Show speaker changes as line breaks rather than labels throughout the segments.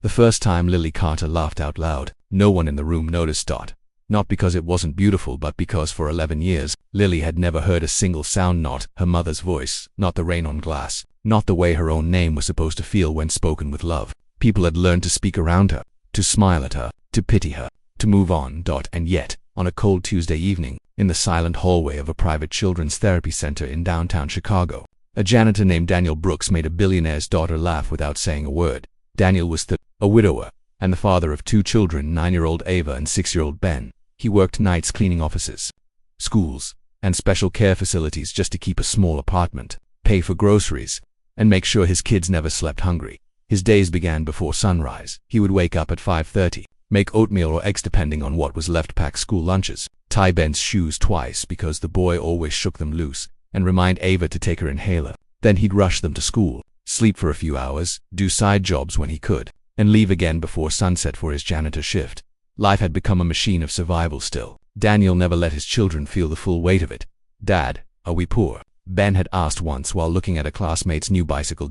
The first time Lily Carter laughed out loud, no one in the room noticed. Not because it wasn't beautiful, but because for 11 years, Lily had never heard a single sound, not her mother's voice, not the rain on glass, not the way her own name was supposed to feel when spoken with love. People had learned to speak around her, to smile at her, to pity her, to move on. And yet, on a cold Tuesday evening, in the silent hallway of a private children's therapy center in downtown Chicago, a janitor named Daniel Brooks made a billionaire's daughter laugh without saying a word. Daniel was a widower, and the father of 2 children, 9-year-old Ava and 6-year-old Ben. He worked nights cleaning offices, schools, and special care facilities just to keep a small apartment, pay for groceries, and make sure his kids never slept hungry. His days began before sunrise. He would wake up at 5:30, make oatmeal or eggs depending on what was left, pack school lunches, tie Ben's shoes twice because the boy always shook them loose, and remind Ava to take her inhaler. Then he'd rush them to school, sleep for a few hours, do side jobs when he could, and leave again before sunset for his janitor shift. Life had become a machine of survival still. Daniel never let his children feel the full weight of it. "Dad, are we poor?" Ben had asked once while looking at a classmate's new bicycle.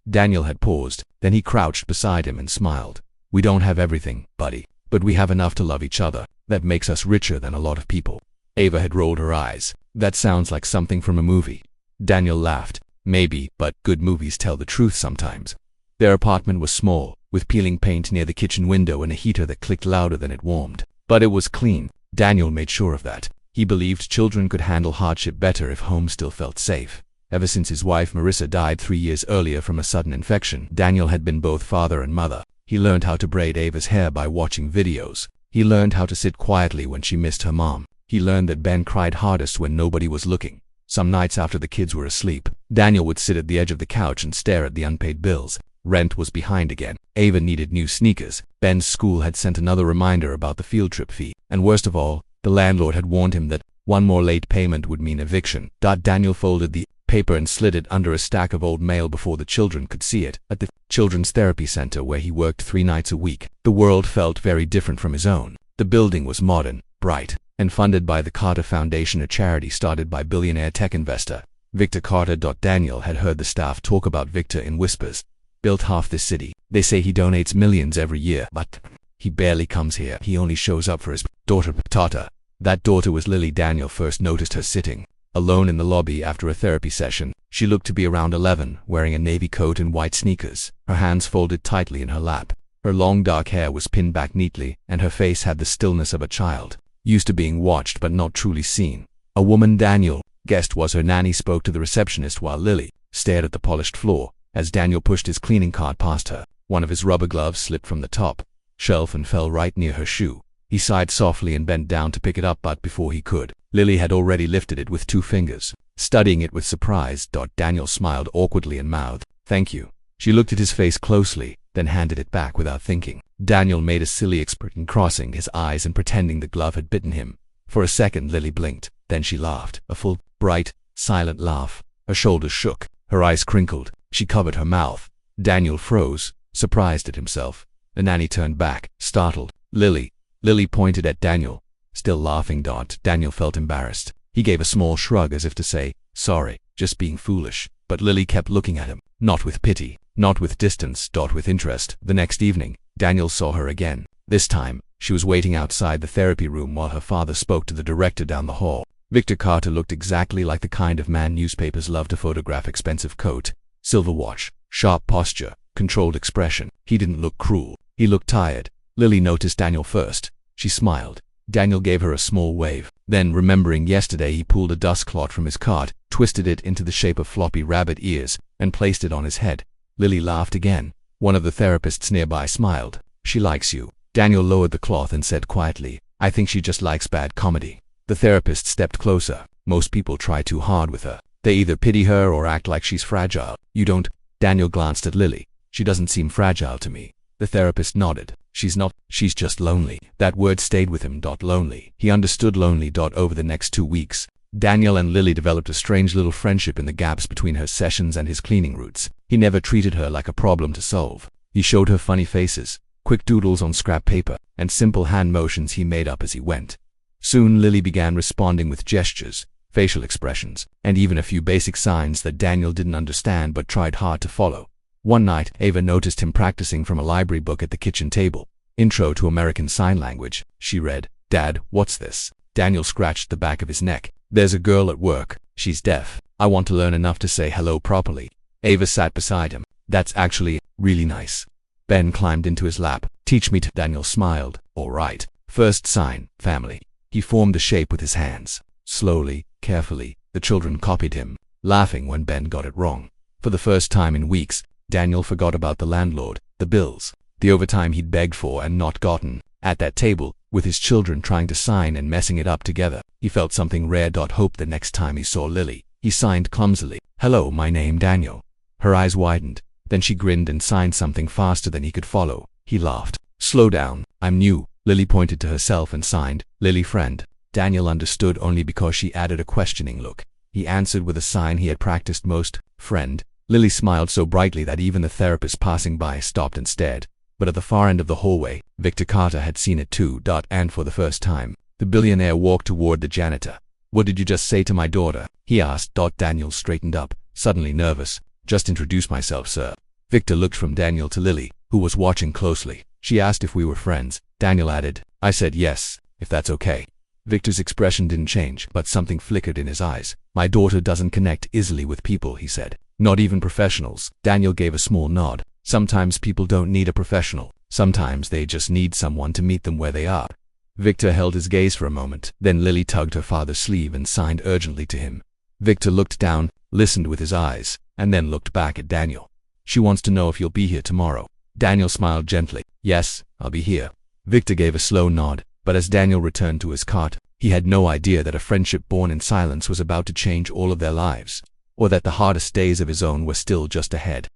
Daniel had paused, then he crouched beside him and smiled. "We don't have everything, buddy, but we have enough to love each other. That makes us richer than a lot of people." Ava had rolled her eyes. "That sounds like something from a movie." Daniel laughed. "Maybe, but good movies tell the truth sometimes." Their apartment was small, with peeling paint near the kitchen window and a heater that clicked louder than it warmed. But it was clean. Daniel made sure of that. He believed children could handle hardship better if home still felt safe. Ever since his wife Marissa died 3 years earlier from a sudden infection, Daniel had been both father and mother. He learned how to braid Ava's hair by watching videos. He learned how to sit quietly when she missed her mom. He learned that Ben cried hardest when nobody was looking. Some nights after the kids were asleep, Daniel would sit at the edge of the couch and stare at the unpaid bills. Rent was behind again. Ava needed new sneakers. Ben's school had sent another reminder about the field trip fee. And worst of all, the landlord had warned him that one more late payment would mean eviction. Daniel folded the paper and slid it under a stack of old mail before the children could see it. At the children's therapy center where he worked 3 nights a week, the world felt very different from his own. The building was modern, bright, and funded by the Carter Foundation, a charity started by billionaire tech investor Victor Carter. Daniel had heard the staff talk about Victor in whispers. "Built half this city. They say he donates millions every year, but he barely comes here. He only shows up for his daughter, Tata." That daughter was Lily. Daniel first noticed her sitting alone in the lobby after a therapy session. She looked to be around 11, wearing a navy coat and white sneakers, her hands folded tightly in her lap. Her long dark hair was pinned back neatly, and her face had the stillness of a child, used to being watched but not truly seen. A woman Daniel guessed was her nanny spoke to the receptionist while Lily stared at the polished floor. As Daniel pushed his cleaning cart past her, one of his rubber gloves slipped from the top shelf and fell right near her shoe. He sighed softly and bent down to pick it up, but before he could, Lily had already lifted it with 2 fingers, studying it with surprise. Daniel smiled awkwardly and mouthed, "Thank you." She looked at his face closely, then handed it back without thinking. Daniel made a silly expression, crossing his eyes and pretending the glove had bitten him. For a second Lily blinked, then she laughed, a full, bright, silent laugh. Her shoulders shook, her eyes crinkled. She covered her mouth. Daniel froze, surprised at himself. The nanny turned back, startled. "Lily." Lily pointed at Daniel, still laughing. Daniel felt embarrassed. He gave a small shrug as if to say, "Sorry, just being foolish." But Lily kept looking at him, not with pity, not with distance, with interest. The next evening, Daniel saw her again. This time, she was waiting outside the therapy room while her father spoke to the director down the hall. Victor Carter looked exactly like the kind of man newspapers love to photograph. Expensive coat, silver watch, sharp posture, controlled expression. He didn't look cruel. He looked tired. Lily noticed Daniel first. She smiled. Daniel gave her a small wave. Then, remembering yesterday, he pulled a dust clot from his cart, twisted it into the shape of floppy rabbit ears, and placed it on his head. Lily laughed again. One of the therapists nearby smiled. "She likes you." Daniel lowered the cloth and said quietly, "I think she just likes bad comedy." The therapist stepped closer. "Most people try too hard with her. They either pity her or act like she's fragile. You don't." Daniel glanced at Lily. "She doesn't seem fragile to me." The therapist nodded. "She's not. She's just lonely." That word stayed with him. Lonely. He understood lonely. Over the next 2 weeks, Daniel and Lily developed a strange little friendship in the gaps between her sessions and his cleaning routes. He never treated her like a problem to solve. He showed her funny faces, quick doodles on scrap paper, and simple hand motions he made up as he went. Soon Lily began responding with gestures, facial expressions, and even a few basic signs that Daniel didn't understand but tried hard to follow. One night, Ava noticed him practicing from a library book at the kitchen table. Intro to American Sign Language, she read. Dad, what's this? Daniel scratched the back of his neck. There's a girl at work. She's deaf. I want to learn enough to say hello properly. Ava sat beside him. That's actually really nice. Ben climbed into his lap. Teach me to. Daniel smiled. All right. First sign, family. He formed the shape with his hands. Slowly, carefully, the children copied him, laughing when Ben got it wrong. For the first time in weeks, Daniel forgot about the landlord, the bills, the overtime he'd begged for and not gotten. At that table, with his children trying to sign and messing it up together, he felt something rare. Hope the next time he saw Lily. He signed clumsily. Hello, my name Daniel. Her eyes widened. Then she grinned and signed something faster than he could follow. He laughed. Slow down. I'm new. Lily pointed to herself and signed, Lily friend. Daniel understood only because she added a questioning look. He answered with a sign he had practiced most, friend. Lily smiled so brightly that even the therapist passing by stopped and stared. But at the far end of the hallway, Victor Carter had seen it too. And for the first time, the billionaire walked toward the janitor. What did you just say to my daughter? He asked. Daniel straightened up, suddenly nervous. Just introduce myself, sir. Victor looked from Daniel to Lily, who was watching closely. She asked if we were friends. Daniel added, I said yes, if that's okay. Victor's expression didn't change, but something flickered in his eyes. My daughter doesn't connect easily with people, he said. Not even professionals. Daniel gave a small nod. Sometimes people don't need a professional. Sometimes they just need someone to meet them where they are. Victor held his gaze for a moment. Then Lily tugged her father's sleeve and signed urgently to him. Victor looked down, listened with his eyes, and then looked back at Daniel. She wants to know if you'll be here tomorrow. Daniel smiled gently. Yes, I'll be here. Victor gave a slow nod, but as Daniel returned to his cot, he had no idea that a friendship born in silence was about to change all of their lives, or that the hardest days of his own were still just ahead.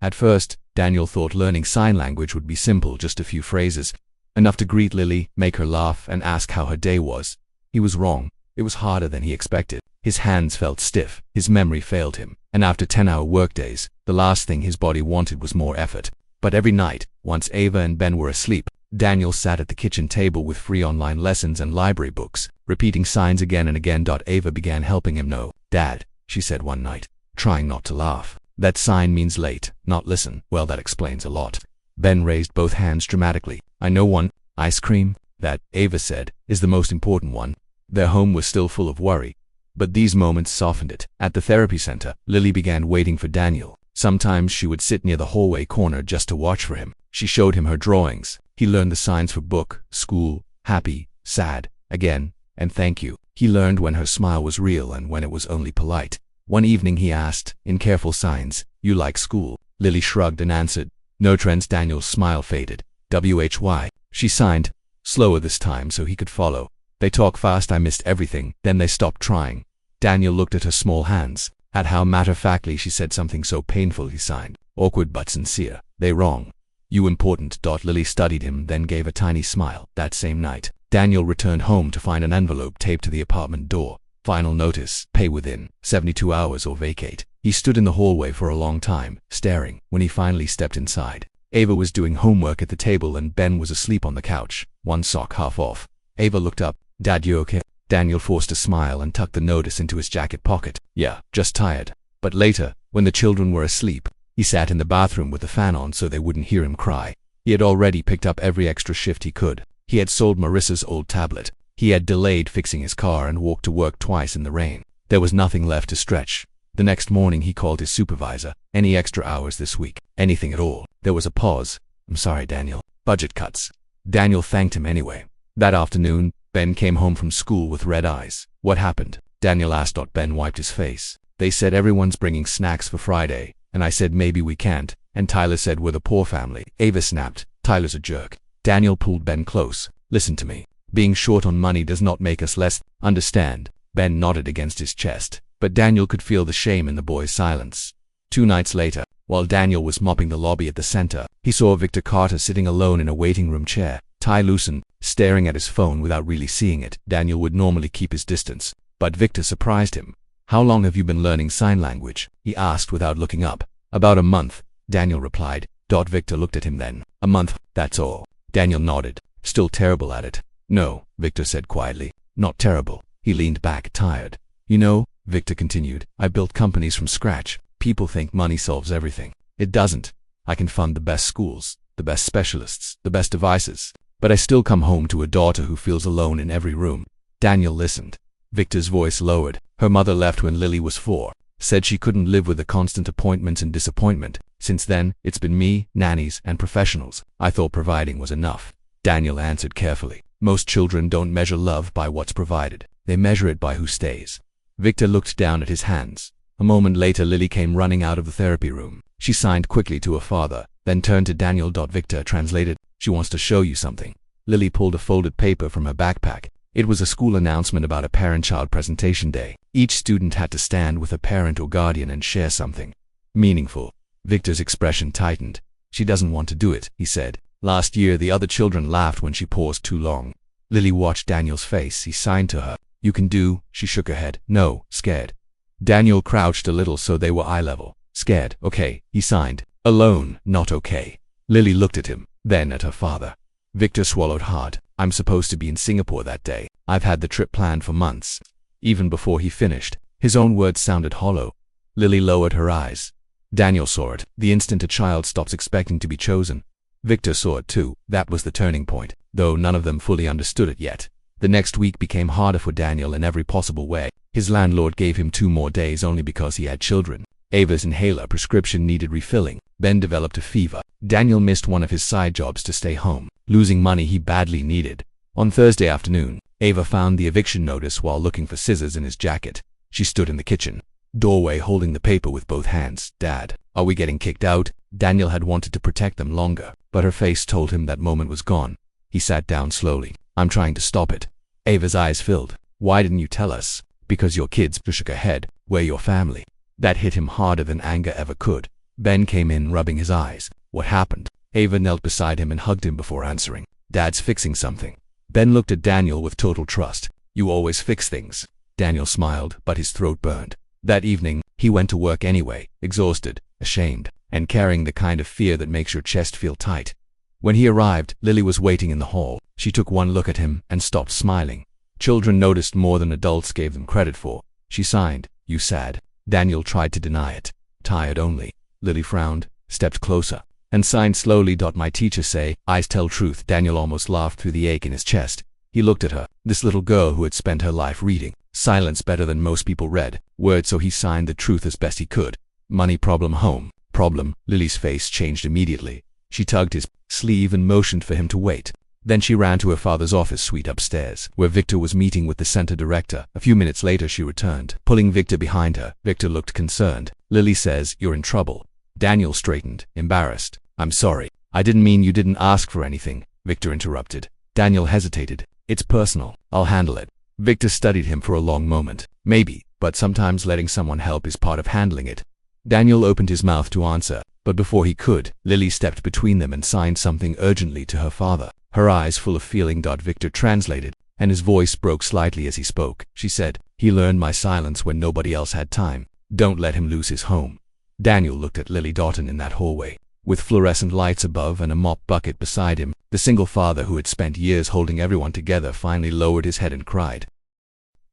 At first, Daniel thought learning sign language would be simple, just a few phrases, enough to greet Lily, make her laugh, and ask how her day was. He was wrong. It was harder than he expected. His hands felt stiff, his memory failed him, and after 10-hour workdays, the last thing his body wanted was more effort. But every night, once Ava and Ben were asleep, Daniel sat at the kitchen table with free online lessons and library books, repeating signs again and again. Ava began helping him. No, Dad, she said one night, trying not to laugh. That sign means late, not listen. Well, that explains a lot. Ben raised both hands dramatically. I know one. Ice cream. That, Ava said, is the most important one. Their home was still full of worry, but these moments softened it. At the therapy center, Lily began waiting for Daniel. Sometimes she would sit near the hallway corner just to watch for him. She showed him her drawings. He learned the signs for book, school, happy, sad, again, and thank you. He learned when her smile was real and when it was only polite. One evening he asked, in careful signs, you like school? Lily shrugged and answered, no trends. Daniel's smile faded. WHY. She signed, slower this time so he could follow. They talk fast. I missed everything. Then they stopped trying. Daniel looked at her small hands, at how matter-of-factly she said something so painful. He signed, awkward but sincere. They wrong. You important. Lily studied him, then gave a tiny smile. That same night, Daniel returned home to find an envelope taped to the apartment door. Final notice, pay within 72 hours or vacate. He stood in the hallway for a long time, staring. When he finally stepped inside, Ava was doing homework at the table and Ben was asleep on the couch, one sock half off. Ava looked up. Dad, you okay? Daniel forced a smile and tucked the notice into his jacket pocket. Yeah, just tired. But later, when the children were asleep, he sat in the bathroom with the fan on so they wouldn't hear him cry. He had already picked up every extra shift he could. He had sold Marissa's old tablet. He had delayed fixing his car and walked to work twice in the rain. There was nothing left to stretch. The next morning he called his supervisor. Any extra hours this week? Anything at all? There was a pause. I'm sorry, Daniel. Budget cuts. Daniel thanked him anyway. That afternoon, Ben came home from school with red eyes. What happened? Daniel asked. Ben wiped his face. They said everyone's bringing snacks for Friday, and I said maybe we can't, and Tyler said we're the poor family. Ava snapped. Tyler's a jerk. Daniel pulled Ben close. Listen to me. Being short on money does not make us less. Understand? Ben nodded against his chest, but Daniel could feel the shame in the boy's silence. 2 nights later, while Daniel was mopping the lobby at the center, he saw Victor Carter sitting alone in a waiting room chair, tie loosened, staring at his phone without really seeing it. Daniel would normally keep his distance, but Victor surprised him. How long have you been learning sign language? He asked without looking up. About a month, Daniel replied. Victor looked at him then. A month, that's all. Daniel nodded. Still terrible at it? No, Victor said quietly. Not terrible. He leaned back, tired. You know, Victor continued, I built companies from scratch. People think money solves everything. It doesn't. I can fund the best schools, the best specialists, the best devices, but I still come home to a daughter who feels alone in every room. Daniel listened. Victor's voice lowered. Her mother left when Lily was 4. Said she couldn't live with the constant appointments and disappointment. Since then, it's been me, nannies, and professionals. I thought providing was enough. Daniel answered carefully. Most children don't measure love by what's provided. They measure it by who stays. Victor looked down at his hands. A moment later, Lily came running out of the therapy room. She signed quickly to her father, then turned to Daniel. Victor translated, "She wants to show you something." Lily pulled a folded paper from her backpack. It was a school announcement about a parent-child presentation day. Each student had to stand with a parent or guardian and share something meaningful. Victor's expression tightened. "She doesn't want to do it," he said. "Last year, the other children laughed when she paused too long." Lily watched Daniel's face. He signed to her. "You can do." She shook her head. "No, scared." Daniel crouched a little so they were eye level. "Scared, okay," he signed. "Alone, not okay." Lily looked at him, then at her father. Victor swallowed hard. "I'm supposed to be in Singapore that day. I've had the trip planned for months." Even before he finished, his own words sounded hollow. Lily lowered her eyes. Daniel saw it, the instant a child stops expecting to be chosen. Victor saw it too. That was the turning point, though none of them fully understood it yet. The next week became harder for Daniel in every possible way. His landlord gave him 2 more days only because he had children. Ava's inhaler prescription needed refilling. Ben developed a fever. Daniel missed one of his side jobs to stay home, losing money he badly needed. On Thursday afternoon, Ava found the eviction notice while looking for scissors in his jacket. She stood in the kitchen doorway holding the paper with both hands. "Dad, are we getting kicked out?" Daniel had wanted to protect them longer, but her face told him that moment was gone. He sat down slowly. "I'm trying to stop it." Ava's eyes filled. "Why didn't you tell us?" "Because your kids." She shook her head. "We're your family." That hit him harder than anger ever could. Ben came in, rubbing his eyes. "What happened?" Ava knelt beside him and hugged him before answering. "Dad's fixing something." Ben looked at Daniel with total trust. "You always fix things." Daniel smiled, but his throat burned. That evening, he went to work anyway, exhausted, ashamed, and carrying the kind of fear that makes your chest feel tight. When he arrived, Lily was waiting in the hall. She took one look at him and stopped smiling. Children noticed more than adults gave them credit for. She signed, "You sad." Daniel tried to deny it. "Tired only." Lily frowned, stepped closer, and signed slowly. "My teacher say, eyes tell truth." Daniel almost laughed through the ache in his chest. He looked at her, this little girl who had spent her life reading. Silence better than most people read. Words, so he signed the truth as best he could. "Money problem, home problem." Lily's face changed immediately. She tugged his sleeve and motioned for him to wait. Then she ran to her father's office suite upstairs, where Victor was meeting with the center director. A few minutes later she returned, pulling Victor behind her. Victor looked concerned. "Lily says you're in trouble." Daniel straightened, embarrassed. "I'm sorry. I didn't mean." "You didn't ask for anything," Victor interrupted. Daniel hesitated. "It's personal. I'll handle it." Victor studied him for a long moment. "Maybe, but sometimes letting someone help is part of handling it." Daniel opened his mouth to answer, but before he could, Lily stepped between them and signed something urgently to her father. Her eyes full of feeling. Victor translated, and his voice broke slightly as he spoke. She said, "He learned my silence when nobody else had time. Don't let him lose his home." Daniel looked at Lily Doughton in that hallway, with fluorescent lights above and a mop bucket beside him. The single father who had spent years holding everyone together finally lowered his head and cried.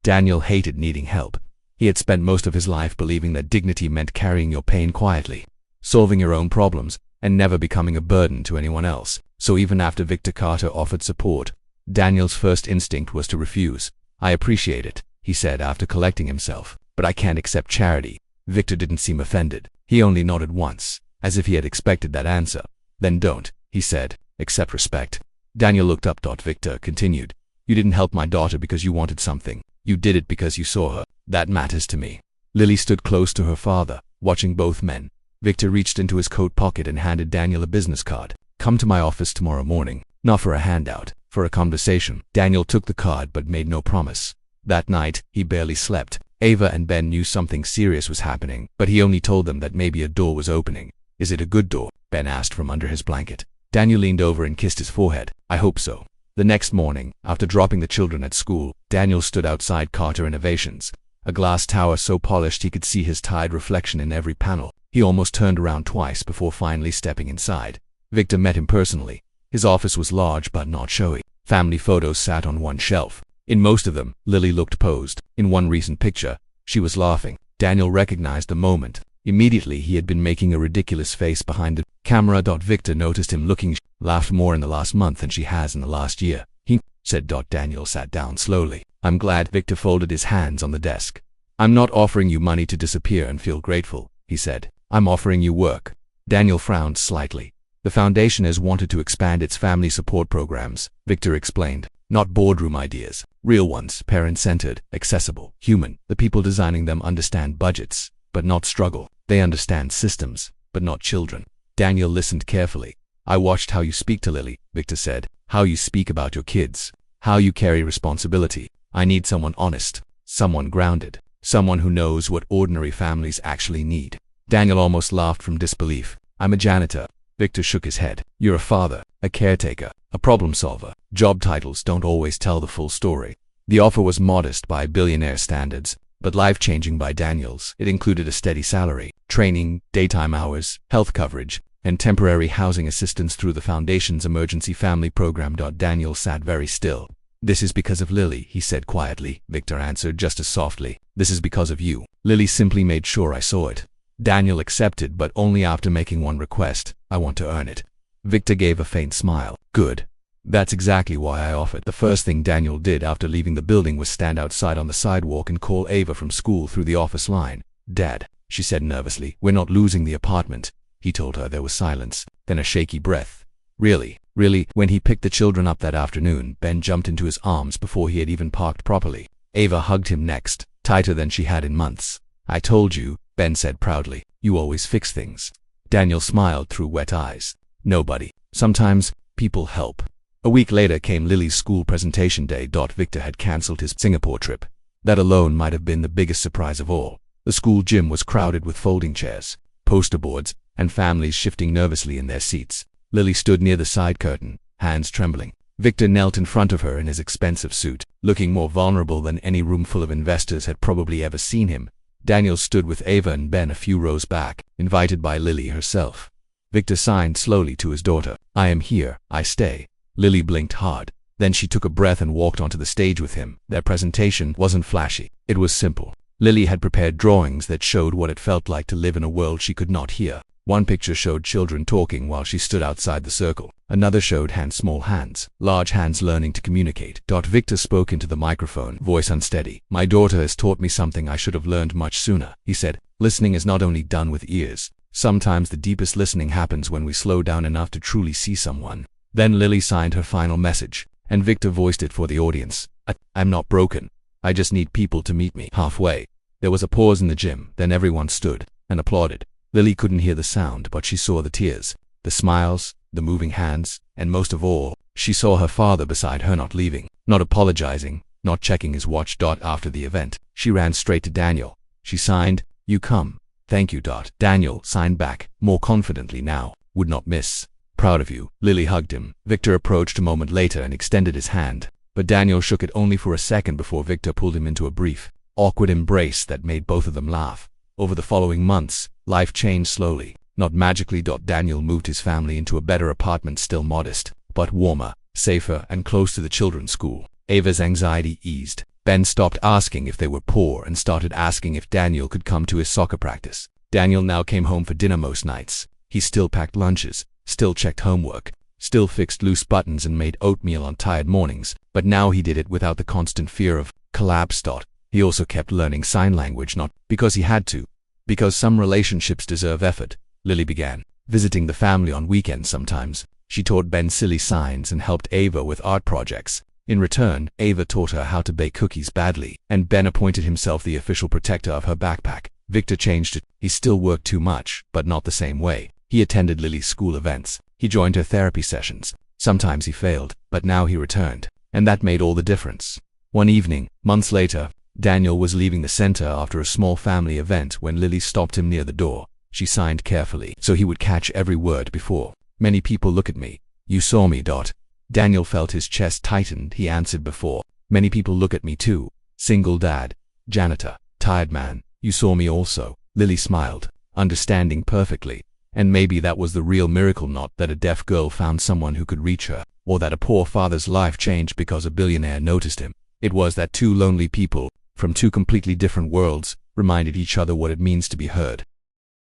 Daniel hated needing help. He had spent most of his life believing that dignity meant carrying your pain quietly, solving your own problems, and never becoming a burden to anyone else. So even after Victor Carter offered support, Daniel's first instinct was to refuse. "I appreciate it," he said after collecting himself, "but I can't accept charity." Victor didn't seem offended. He only nodded once, as if he had expected that answer. "Then don't," he said. "Accept respect." Daniel looked up. Victor continued, "You didn't help my daughter because you wanted something. You did it because you saw her. That matters to me." Lily stood close to her father, watching both men. Victor reached into his coat pocket and handed Daniel a business card. "Come to my office tomorrow morning. Not for a handout, for a conversation." Daniel took the card but made no promise. That night, he barely slept. Ava and Ben knew something serious was happening, but he only told them that maybe a door was opening. "Is it a good door?" Ben asked from under his blanket. Daniel leaned over and kissed his forehead. "I hope so." The next morning, after dropping the children at school, Daniel stood outside Carter Innovations, a glass tower so polished he could see his tired reflection in every panel. He almost turned around twice before finally stepping inside. Victor met him personally. His office was large but not showy. Family photos sat on one shelf. In most of them, Lily looked posed. In one recent picture, she was laughing. Daniel recognized the moment. Immediately he had been making a ridiculous face behind the camera. Victor noticed him looking, laughed more in the last month than she has in the last year. He said. Daniel sat down slowly. I'm glad. Victor folded his hands on the desk. I'm not offering you money to disappear and feel grateful, he said. I'm offering you work. Daniel frowned slightly. The foundation has wanted to expand its family support programs, Victor explained. Not boardroom ideas. Real ones, parent-centered, accessible, human. The people designing them understand budgets, but not struggle. They understand systems, but not children. Daniel listened carefully. I watched how you speak to Lily, Victor said. How you speak about your kids. How you carry responsibility. I need someone honest, someone grounded, someone who knows what ordinary families actually need. Daniel almost laughed from disbelief. I'm a janitor. Victor shook his head. You're a father, a caretaker, a problem solver. Job titles don't always tell the full story. The offer was modest by Billionaire standards, but life-changing by Daniel's. It included a steady salary, training, daytime hours, health coverage, and temporary housing assistance through the Foundation's emergency family program. Daniel sat very still. This is because of Lily, he said quietly. Victor answered just as softly. This is because of you. Lily simply made sure I saw it. Daniel accepted, but only after making one request. I want to earn it. Victor gave a faint smile. Good. That's exactly why I offered. The first thing Daniel did after leaving the building was stand outside on the sidewalk and call Ava from school through the office line. Dad, she said nervously, we're not losing the apartment. He told her. There was silence, then a shaky breath. Really? When he picked the children up that afternoon, Ben jumped into his arms before he had even parked properly. Ava hugged him next, tighter than she had in months. I told you, Ben said proudly. You always fix things. Daniel smiled through wet eyes. Nobody. Sometimes, people help. A week later came Lily's school presentation day. Victor had cancelled his Singapore trip. That alone might have been the biggest surprise of all. The school gym was crowded with folding chairs, poster boards, and families shifting nervously in their seats. Lily stood near the side curtain, hands trembling. Victor knelt in front of her in his expensive suit, looking more vulnerable than any room full of investors had probably ever seen him. Daniel stood with Ava and Ben a few rows back, invited by Lily herself. Victor signed slowly to his daughter. I am here, I stay. Lily blinked hard. Then she took a breath and walked onto the stage with him. Their presentation wasn't flashy. It was simple. Lily had prepared drawings that showed what it felt like to live in a world she could not hear. One picture showed children talking while she stood outside the circle. Another showed small hands, large hands learning to communicate. Victor spoke into the microphone, voice unsteady. My daughter has taught me something I should have learned much sooner, he said. Listening is not only done with ears. Sometimes the deepest listening happens when we slow down enough to truly see someone. Then Lily signed her final message, and Victor voiced it for the audience. I'm not broken. I just need people to meet me halfway. There was a pause in the gym, then everyone stood and applauded. Lily couldn't hear the sound, but she saw the tears, the smiles, the moving hands, and most of all, she saw her father beside her, not leaving, not apologizing, not checking his watch. After the event, she ran straight to Daniel. She signed, You come. Thank you. Daniel signed back, more confidently now. Would not miss. Proud of you. Lily hugged him. Victor approached a moment later and extended his hand, but Daniel shook it only for a second before Victor pulled him into a brief, awkward embrace that made both of them laugh. Over the following months, life changed slowly, not magically. Daniel moved his family into a better apartment, still modest, but warmer, safer, and close to the children's school. Ava's anxiety eased. Ben stopped asking if they were poor and started asking if Daniel could come to his soccer practice. Daniel now came home for dinner most nights. He still packed lunches, still checked homework, still fixed loose buttons and made oatmeal on tired mornings, but now he did it without the constant fear of collapse. He also kept learning sign language, not because he had to, because some relationships deserve effort. Lily began visiting the family on weekends sometimes. She taught Ben silly signs and helped Ava with art projects. In return, Ava taught her how to bake cookies badly, and Ben appointed himself the official protector of her backpack. Victor changed it. He still worked too much, but not the same way. He attended Lily's school events. He joined her therapy sessions. Sometimes he failed, but now he returned, and that made all the difference. One evening, months later, Daniel was leaving the center after a small family event when Lily stopped him near the door. She signed carefully, so he would catch every word before. Many people look at me. You saw me. Daniel felt his chest tightened. He answered before. Many people look at me too. Single dad, janitor, tired man. You saw me also. Lily smiled, understanding perfectly. And maybe that was the real miracle, not that a deaf girl found someone who could reach her, or that a poor father's life changed because a billionaire noticed him. It was that two lonely people, from two completely different worlds, reminded each other what it means to be heard.